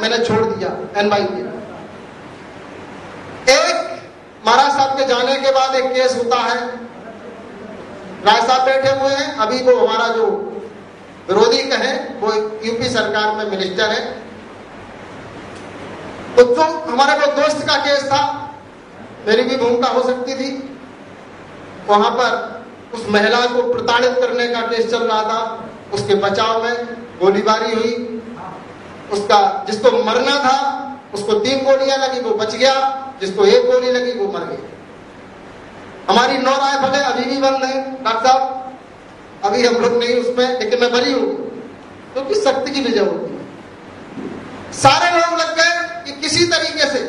मैंने छोड़ दिया, एनवाई दिया। एक महाराज साहब के जाने के बाद एक केस होता है, राय साहब बैठे हुए हैं, अभी वो हमारा जो विरोधी कहें वो यूपी सरकार में मिनिस्टर है, तो जो हमारे वो दोस्त का केस था, मेरी भी भूमिका हो सकती थी, वहां पर उस महिला को प्रताड़ित करने का केस चल रहा था, उसके बचाव में गोलीबारी हुई, उसका जिसको मरना था उसको 3 गोलियां लगी, वो बच गया, जिसको 1 गोली लगी वो मर गया। हमारी 9 राइफलें अभी भी बंद है डॉक्टर साहब, अभी हम लोग नहीं उसमें, लेकिन मैं बरी हूं क्योंकि शक्ति की विजय होती है। सारे लोग लग गए कि किसी तरीके से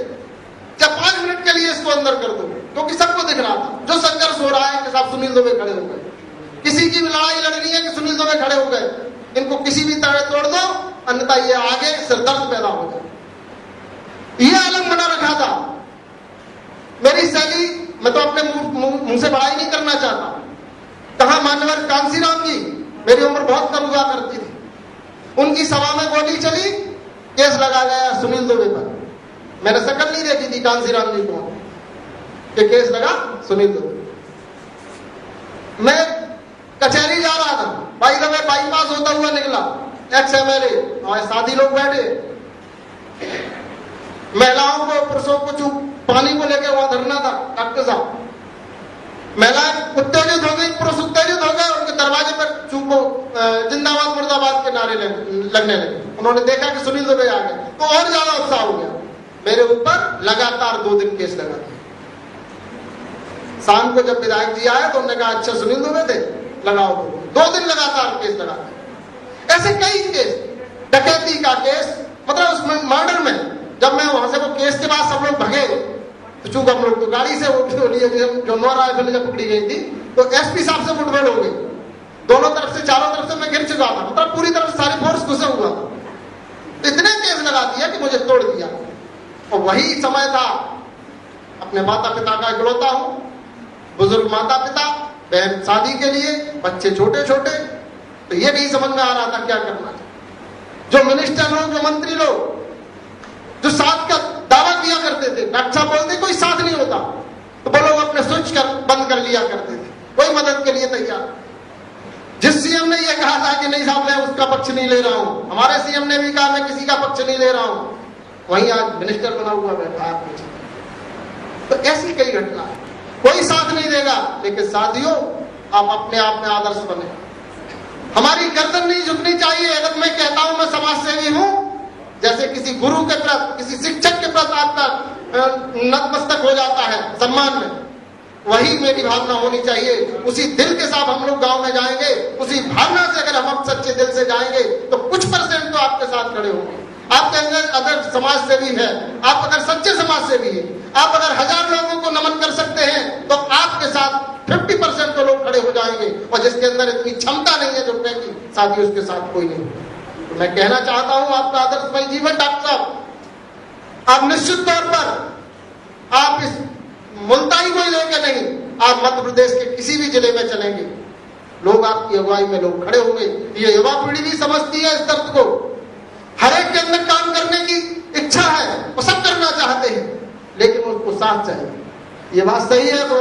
जब 5 मिनट के लिए इसको अंदर कर दो, क्योंकि सबको दिख रहा था जो संघर्ष हो रहा है कि साहब सुनील दुबे खड़े हो गए, किसी की भी लड़ाई लड़नी है कि सुनील दुबे खड़े हो गए, इनको किसी भी तरह तोड़ दो, अन्यथा ये आगे सिरदर्द पैदा हो जाए। ये आलम बना रखा था। मेरी शैली, मैं तो अपने मुंह से बड़ाई नहीं करना चाहता, कहा मान्यवर कांसीराम जी, मेरी उम्र बहुत कम हुआ करती थी, उनकी सभा में गोली चली, केस लगा गया सुनील दुबे पर। मैंने शक्ल नहीं देखी थी कांसीराम जी को कि केस लगा सुनील दुबे। मैं कचहरी जा रहा था, भाई दबे बाईपास होता हुआ निकला, एक्स MLA और शादी लोग बैठे, महिलाओं को पुरुषों को पानी को लेकर वहां धरना था। डॉक्टर साहब, महिलाएं उत्तेजित हो गई, पुरुष उत्तेजित हो गए, उनके दरवाजे पर चूको जिंदाबाद मुर्दाबाद के नारे लगने लगे। उन्होंने देखा कि सुनील दुबे आ गए तो और ज्यादा उत्साह हो गया। मेरे ऊपर लगातार 2 दिन केस लगा दिया। शाम को जब विधायक जी आए तो उन्होंने कहा अच्छा सुनील दुबे थे, लगाओ 2 दिन लगातार केस लगा दिया। ऐसे कई केस, डकैती का केस, मतलब उसमें मर्डर में, जब मैं वहां से वो केस के बाद सब लोग भगे, तो चूंकि हम लोग तो गाड़ी से जो 9 राइफल जब पकड़ी गई थी तो SP साहब से मुठभेड़ हो गई, दोनों तरफ से, चारों तरफ से मैं गिर चुका था, मतलब पूरी तरफ सारी फोर्स घुसा हुआ था। इतने केस लगा दिया कि मुझे तोड़ दिया। और वही समय था, अपने माता पिता का इकलौता हूं, बुजुर्ग माता पिता, बहन शादी के लिए, बच्चे छोटे छोटे, तो ये नहीं समझ में आ रहा था क्या करना है। जो मिनिस्टर लोग, जो मंत्री लोग जो साथ का दावा किया करते थे, डॉक्टर साहब बोलते कोई साथ नहीं होता, तो वो लोग अपने स्विच बंद कर लिया करते थे, कोई मदद के लिए तैयार। जिस CM ने यह कहा था कि नहीं साहब मैं उसका पक्ष नहीं ले रहा हूं, हमारे CM ने भी कहा मैं किसी का पक्ष नहीं ले रहा हूं, वहीं आज मिनिस्टर बना हुआ बैठा आपके। तो ऐसी कई घटना है, कोई साथ नहीं देगा, लेकिन साथियों आप अपने आप में आदर्श बने। हमारी गर्दन नहीं झुकनी चाहिए। अगर मैं कहता हूं मैं समाज सेवी हूं, जैसे किसी गुरु के प्रति, किसी शिक्षक के प्रति आपका नतमस्तक हो जाता है सम्मान में, वही मेरी भावना होनी चाहिए। उसी दिल के साथ हम लोग गांव में जाएंगे, उसी भावना से अगर हम सच्चे दिल से जाएंगे तो कुछ % तो आपके साथ खड़े होंगे। आपके अंदर अगर समाज सेवी है, आप अगर सच्चे समाज सेवी है, आप अगर 1000 लोगों को नमन कर सकते हैं, तो आपके साथ 50% तो लोग खड़े हो जाएंगे। और जिसके अंदर इतनी क्षमता नहीं है जो कहेगी साथी, उसके साथ कोई नहीं। तो मैं कहना चाहता हूं आपका आदर्शमय जीवन डॉक्टर साहब, आप निश्चित तौर पर आप इस मुल्ताई को लेकर नहीं, आप मध्य प्रदेश के किसी भी जिले में चलेंगे, लोग आपकी अगुवाई में लोग खड़े होंगे। ये युवा पीढ़ी भी समझती है इस दर्द को, हर एक के अंदर काम करने की इच्छा है, वो सब करना चाहते हैं, लेकिन उनको साथ चाहिए। ये बात सही है, तो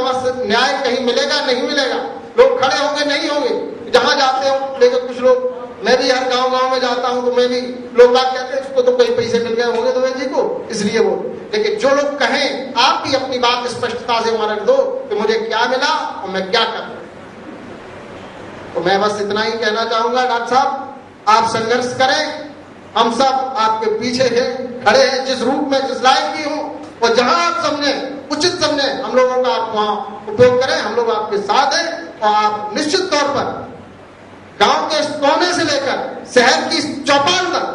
न्याय कहीं मिलेगा नहीं मिलेगा, लोग खड़े होंगे नहीं होंगे जहां जाते हो। लेकिन कुछ लोग, मैं भी हर गांव में जाता हूं तो मैं भी, लोग बात कहते हैं उसको तो कई पैसे मिल गए होंगे दुबे जी को इसलिए वो, लेकिन जो लोग कहें आप भी अपनी बात स्पष्टता से वहां रख दो कि मुझे क्या मिला और मैं क्या कर। तो मैं बस इतना ही कहना चाहूंगा डॉक्टर साहब, आप संघर्ष करें, हम सब आपके पीछे हैं, खड़े हैं, जिस रूप में जिस लायक भी हूं, और जहां आप समझे उचित समझे हम लोगों का आप वहां उपयोग करें। हम लोग आपके साथ हैं और आप निश्चित तौर पर गांव के कोने से लेकर शहर की चौपाल तक,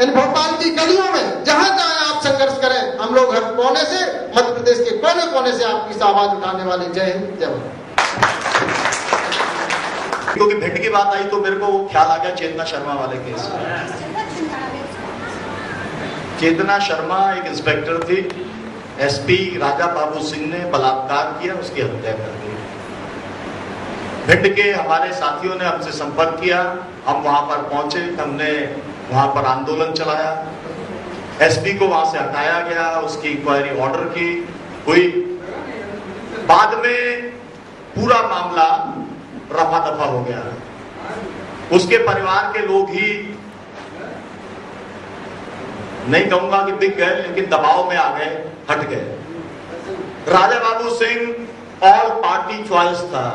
इन भोपाल की गलियों में जहां जहां आप संघर्ष करें, हम लोग हर कोने से, मध्य प्रदेश के कोने कोने से आपकी आवाज उठाने वाले। जय हिंद, जय भारत। क्योंकि भिंड की बात आई तो मेरे को ख्याल आ गया चेतना शर्मा वाले केस। चेतना शर्मा एक इंस्पेक्टर थी, SP राजा बाबू सिंह ने बलात्कार किया, उसकी हत्या कर दी। भिंड के हमारे साथियों ने हमसे संपर्क किया, हम वहां पर पहुंचे, हमने वहां पर आंदोलन चलाया, एसपी को वहां से हटाया गया, उसकी इंक्वायरी ऑर्डर की हुई। बाद में पूरा मामला रफा दफा हो गया। उसके परिवार के लोग ही, नहीं कहूंगा कि बिक गए, लेकिन दबाव में आ गए, हट गए। Raja Babu Singh all party choice था।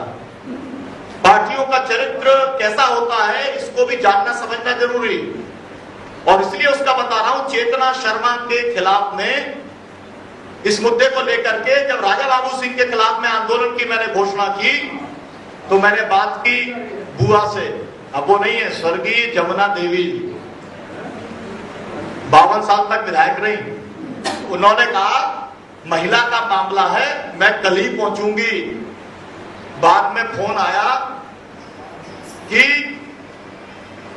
पार्टियों का चरित्र कैसा होता है इसको भी जानना समझना जरूरी, और इसलिए उसका बता रहा हूं। चेतना शर्मा के खिलाफ में इस मुद्दे को लेकर के जब राजा बाबू सिंह के खिलाफ में आंदोलन की मैंने घोषणा की, तो मैंने बात की बुआ से, अब वो नहीं है, स्वर्गीय जमुना देवी, 52 साल तक विधायक रही। उन्होंने कहा महिला का मामला है, मैं कल ही पहुंचूंगी। बाद में फोन आया कि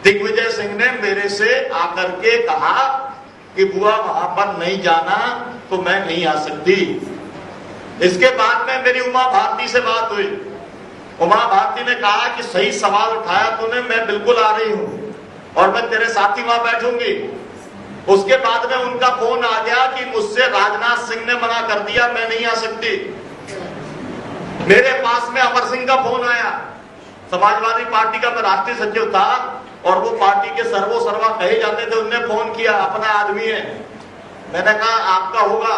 दिग्विजय सिंह ने मेरे से आकर के कहा कि बुआ वहां पर नहीं जाना, तो मैं नहीं आ सकती। इसके बाद में मेरी उमा भारती से बात हुई। उमा भारती ने कहा कि सही सवाल उठाया तूने, मैं बिल्कुल आ रही हूं और मैं तेरे साथ ही वहां बैठूंगी। उसके बाद में उनका फोन आ गया कि मुझसे राजनाथ सिंह ने मना कर दिया, मैं नहीं आ सकती। मेरे पास में अमर सिंह का फोन आया, समाजवादी पार्टी का मैं राष्ट्रीय सचिव था और वो पार्टी के सर्वो सर्वा कहे जाते थे। उनने फोन किया, अपना आदमी है। मैंने कहा आपका होगा,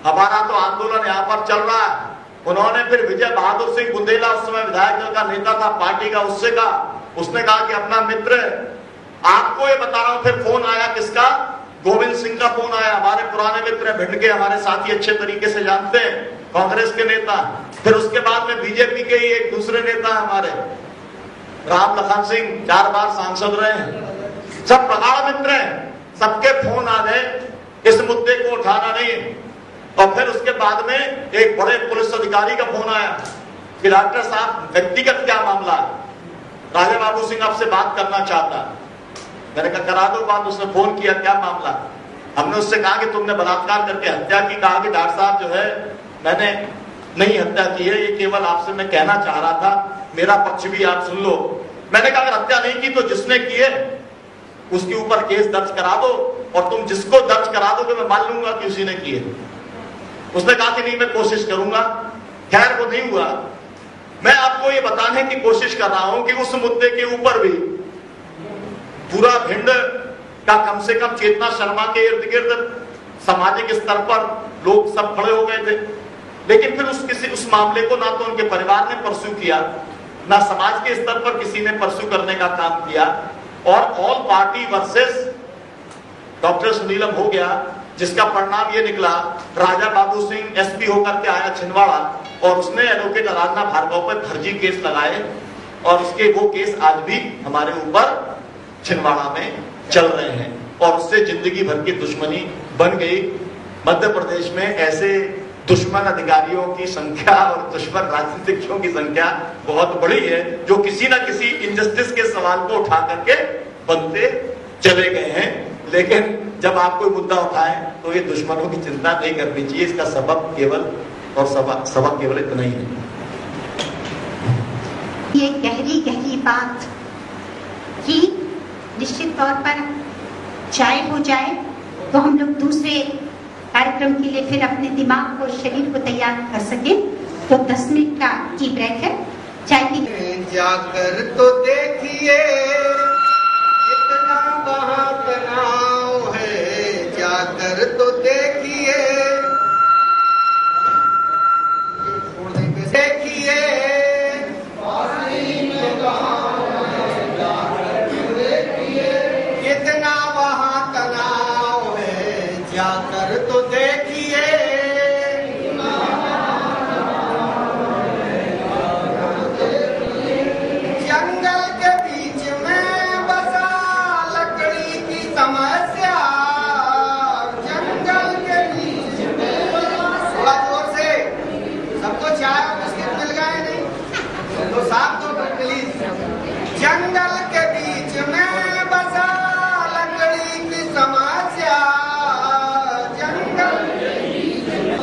हमारा तो आंदोलन यहाँ पर चल रहा है। उन्होंने फिर विजय बहादुर सिंह बुंदेला, उस समय विधायक दल का नेता था पार्टी का, उससे कहा। उसने कहा कि अपना मित्र है। आपको ये बता रहा हूं, फिर फोन आया किसका, गोविंद सिंह का फोन आया, हमारे पुराने मित्र हैं, भिंड के हमारे साथी, अच्छे तरीके से जानते हैं, कांग्रेस के नेता। फिर उसके बाद में बीजेपी के ही एक दूसरे नेता हमारे राम लखन सिंह, 4 बार सांसद रहे हैं, सब प्रगाढ़ मित्र हैं। सबके फोन आ गए, इस मुद्दे को उठाना नहीं। और फिर उसके बाद में एक बड़े पुलिस अधिकारी का फोन आया कि डॉक्टर साहब व्यक्तिगत क्या मामला है, राजा बाबू सिंह आपसे बात करना चाहता। मैंने कहा करा दो बात। उसने फोन किया, क्या मामला। हमने उससे कहा कि तुमने बलात्कार करके हत्या की। कहा कि डॉक्टर साहब जो है मैंने नहीं हत्या की है, ये केवल आपसे मैं कहना चाह रहा था, मेरा पक्ष भी आप सुन लो। मैंने कहा अगर हत्या नहीं की तो जिसने की है उसके ऊपर केस दर्ज करा दो, और तुम जिसको दर्ज करा दोगे मैं मान लूंगा कि उसी ने की है। उसने कहा कि नहीं मैं कोशिश करूंगा। खैर वो नहीं हुआ। मैं आपको ये बताने की कोशिश कर रहा हूं कि उस मुद्दे के ऊपर भी पूरा भिंड का कम से कम चेतना शर्मा के इर्द गिर्द सामाजिक स्तर पर लोग सब खड़े हो गए थे। लेकिन फिर उस मामले को ना तो उनके परिवार ने परस्यू किया, ना समाज के स्तर पर किसी ने परस्यू करने का काम किया, और all party versus doctor Sunilam हो गया, जिसका परिणाम ये निकला राजा बाबू सिंह एसपी होकर के आया छिंदवाड़ा, और उसने एडवोकेट आराधना भार्गव पर फर्जी केस लगाए, और उसके वो केस आज भी हमारे ऊपर छिंदवाड़ा में चल रहे हैं, और उससे जिंदगी भर की दुश्मनी बन गई। मध्य प्रदेश में ऐसे दुश्मन अधिकारियों की संख्या और दुश्मन राजनीतिज्ञों की संख्या बहुत बड़ी है, जो किसी ना किसी इनजस्टिस के सवाल को उठा करके बनते चले गए हैं। लेकिन जब आप कोई मुद्दा उठाएं तो ये दुश्मनों की चिंता नहीं करनी चाहिए। इसका सबक केवल इतना ही है। ये गहरी गहरी बात कि निश्चित तौर पर चाय हो जाए तो हम लोग दूसरे कार्यक्रम के लिए फिर अपने दिमाग को, शरीर को तैयार कर सके। तो 10 मिनट का टी ब्रेक है, चाय की। जाकर तो देखिए इतना कहाँ तनाव है, जाकर तो देखिए, देखिए कितना वहाँ तनाव है, जाकर तो देखिए। जंगल के बीच में बसा लकड़ी की समस्या, जंगल के बीच में, थोड़ा जोर से, सबको चाय और बिस्किट मिल गए नहीं तो साफ तो प्लीज। जंगल के बीच में बसा लकड़ी की समस्या, जंगल के बीच में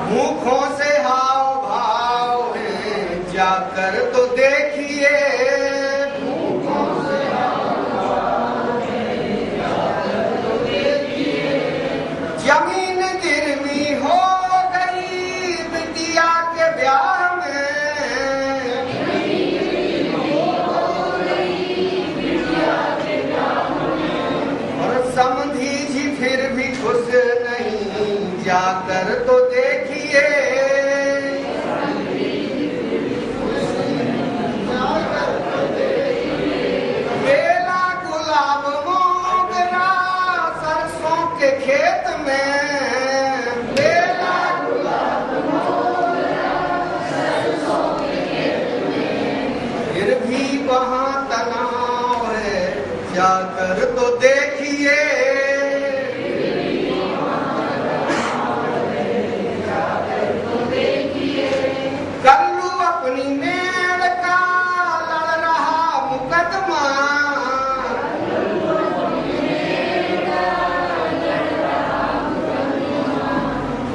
मुखों से हाव भाव है, जाकर तो देखिए। मुखों से हाव भाव है, भी खुश नहीं, जाकर तो देखिए। बेला गुलाब मोगरा सरसों के खेत में, बेला गुलाब मोगरा सरसों के खेत में, फिर भी वहाँ तनाव है, जाकर तो देखिए। कल्लू अपनी मेड़ का लड़ रहा मुकदमा,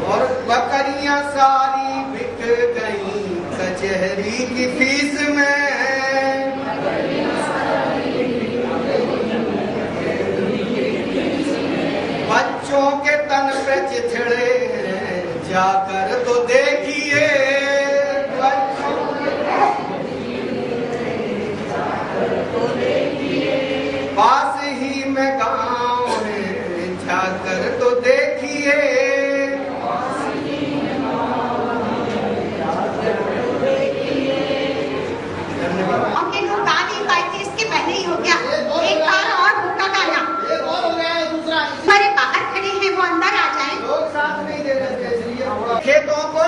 और बकरियां सारी बिक गई कचहरी की फीस में। बच्चों के तन पे चिथड़े हैं, जाकर तो देखिए। पास ही में गाँव है, जाकर तो देखिए। हमने लोग गा नहीं पाए थे, इसके पहले ही हो गया। एक बार और होगा गाना, एक और हो गया है, दूसरा हमारे बाहर खड़े हैं वो अंदर आ जाए। लोग साथ नहीं दे रहे थे, इसलिए खेतों को